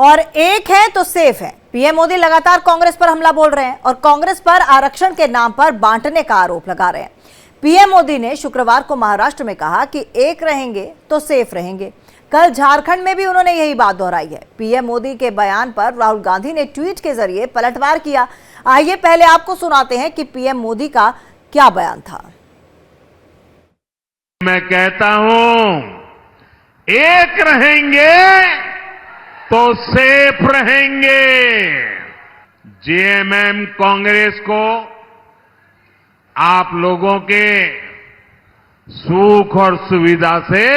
और एक है तो सेफ है। पीएम मोदी लगातार कांग्रेस पर हमला बोल रहे हैं और कांग्रेस पर आरक्षण के नाम पर बांटने का आरोप लगा रहे हैं। पीएम मोदी ने शुक्रवार को महाराष्ट्र में कहा कि एक रहेंगे तो सेफ रहेंगे। कल झारखंड में भी उन्होंने यही बात दोहराई है। पीएम मोदी के बयान पर राहुल गांधी ने ट्वीट के जरिए पलटवार किया। आइए पहले आपको सुनाते हैं कि पीएम मोदी का क्या बयान था। मैं कहता हूं, एक रहेंगे तो सेफ रहेंगे। जेएमएम कांग्रेस को आप लोगों के सुख और सुविधा से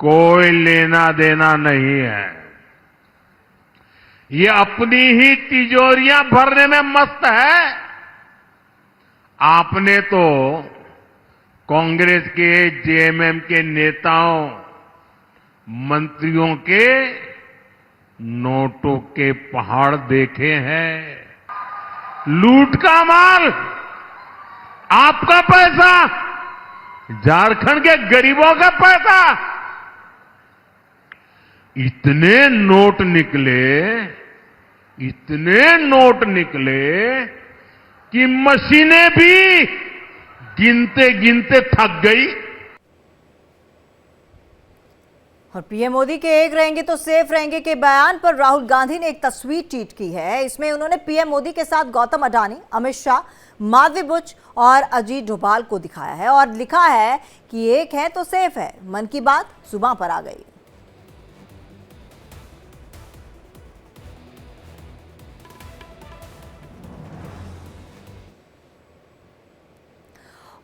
कोई लेना देना नहीं है। ये अपनी ही तिजोरियां भरने में मस्त है। आपने तो कांग्रेस के जेएमएम के नेताओं मंत्रियों के नोटों के पहाड़ देखे हैं। लूट का माल, आपका पैसा, झारखंड के गरीबों का पैसा। इतने नोट निकले कि मशीनें भी गिनते गिनते थक गई। और पीएम मोदी के एक रहेंगे तो सेफ रहेंगे के बयान पर राहुल गांधी ने एक तस्वीर ट्वीट की है। इसमें उन्होंने पीएम मोदी के साथ गौतम अडानी, अमित शाह, माधवी बुच और अजीत डोभाल को दिखाया है और लिखा है कि एक है तो सेफ है। मन की बात सुबह पर आ गई।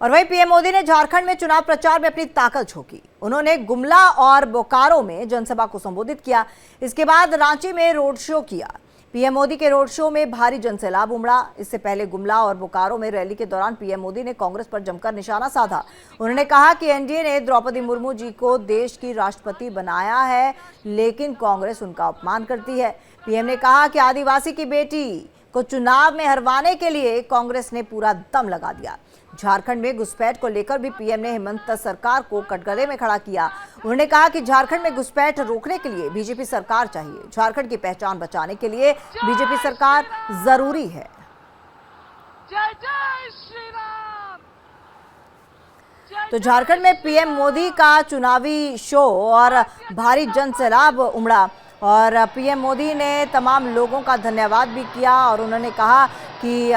और वहीं पीएम मोदी ने झारखंड में चुनाव प्रचार में अपनी ताकत झोंकी। उन्होंने गुमला और बोकारो में जनसभा को संबोधित किया। इसके बाद रांची में रोड शो किया। पीएम मोदी के रोड शो में भारी जनसैलाब उमड़ा। इससे पहले गुमला और बोकारो में रैली के दौरान पीएम मोदी ने कांग्रेस पर जमकर निशाना साधा। उन्होंने कहा कि एनडीए ने द्रौपदी मुर्मू जी को देश की राष्ट्रपति बनाया है, लेकिन कांग्रेस उनका अपमान करती है। पीएम ने कहा कि आदिवासी की बेटी को चुनाव में हरवाने के लिए कांग्रेस ने पूरा दम लगा दिया। झारखंड में घुसपैठ को लेकर भी पीएम ने हेमंत सरकार को कटघरे में खड़ा किया। उन्होंने कहा कि झारखंड में घुसपैठ रोकने के लिए बीजेपी सरकार चाहिए। झारखंड की पहचान बचाने के लिए बीजेपी सरकार जरूरी है। जय जय श्री राम। तो झारखंड में पीएम मोदी का चुनावी शो और भारी जनसैलाब उमड़ा और पीएम मोदी ने तमाम लोगों का धन्यवाद भी किया और उन्होंने कहा कि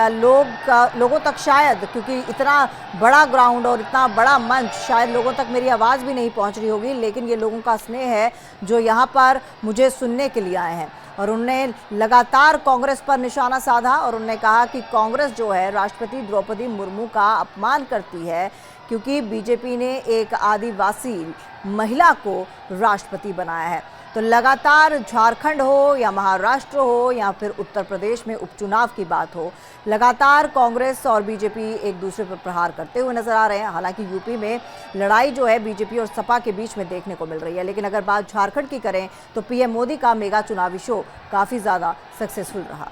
लोगों तक शायद, क्योंकि इतना बड़ा ग्राउंड और इतना बड़ा मंच, शायद लोगों तक मेरी आवाज़ भी नहीं पहुंच रही होगी, लेकिन ये लोगों का स्नेह है जो यहाँ पर मुझे सुनने के लिए आए हैं। और उन्होंने लगातार कांग्रेस पर निशाना साधा और उन्होंने कहा कि कांग्रेस जो है राष्ट्रपति द्रौपदी मुर्मू का अपमान करती है, क्योंकि बीजेपी ने एक आदिवासी महिला को राष्ट्रपति बनाया है। तो लगातार झारखंड हो या महाराष्ट्र हो या फिर उत्तर प्रदेश में उपचुनाव की बात हो, लगातार कांग्रेस और बीजेपी एक दूसरे पर प्रहार करते हुए नजर आ रहे हैं। हालांकि यूपी में लड़ाई जो है बीजेपी और सपा के बीच में देखने को मिल रही है, लेकिन अगर बात झारखंड की करें तो पीएम मोदी का मेगा चुनावी शो काफी ज्यादा सक्सेसफुल रहा।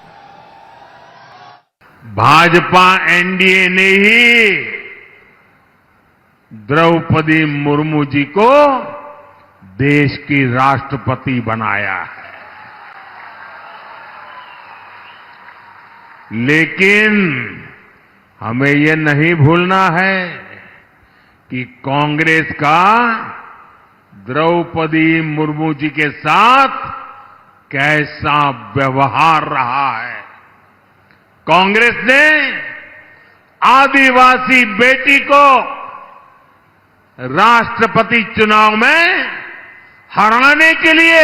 भाजपा एनडीए ने ही द्रौपदी मुर्मू जी को देश की राष्ट्रपति बनाया है। लेकिन हमें यह नहीं भूलना है कि कांग्रेस का द्रौपदी मुर्मू जी के साथ कैसा व्यवहार रहा है। कांग्रेस ने आदिवासी बेटी को राष्ट्रपति चुनाव में हराने के लिए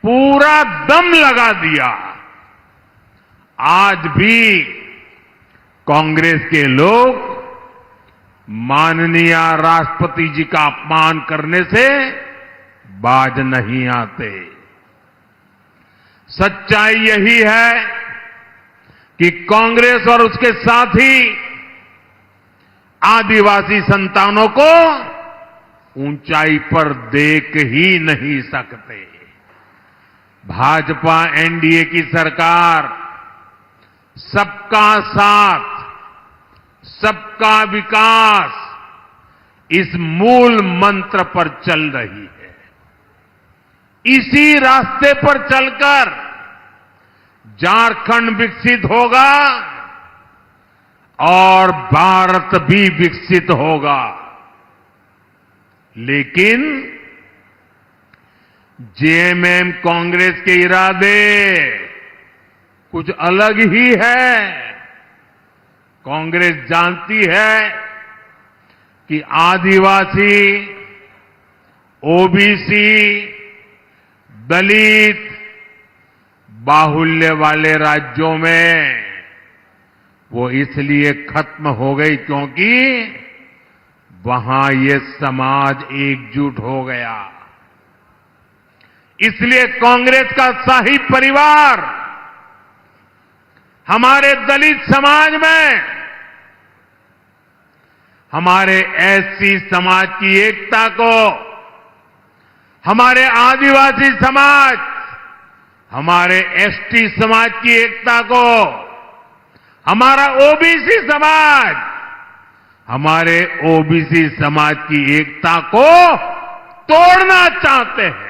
पूरा दम लगा दिया। आज भी कांग्रेस के लोग माननीय राष्ट्रपति जी का अपमान करने से बाज नहीं आते। सच्चाई यही है कि कांग्रेस और उसके साथी आदिवासी संतानों को ऊंचाई पर देख ही नहीं सकते। भाजपा एनडीए की सरकार सबका साथ, सबका विकास इस मूल मंत्र पर चल रही है। इसी रास्ते पर चलकर झारखंड विकसित होगा और भारत भी विकसित होगा। लेकिन जेएमएम कांग्रेस के इरादे कुछ अलग ही है। कांग्रेस जानती है कि आदिवासी, ओबीसी, दलित बाहुल्य वाले राज्यों में वो इसलिए खत्म हो गई क्योंकि वहां ये समाज एकजुट हो गया। इसलिए कांग्रेस का शाही परिवार हमारे दलित समाज में, हमारे एससी समाज की एकता को, हमारे आदिवासी समाज, हमारे एसटी समाज की एकता को, हमारा ओबीसी समाज, हमारे ओबीसी समाज की एकता को तोड़ना चाहते हैं।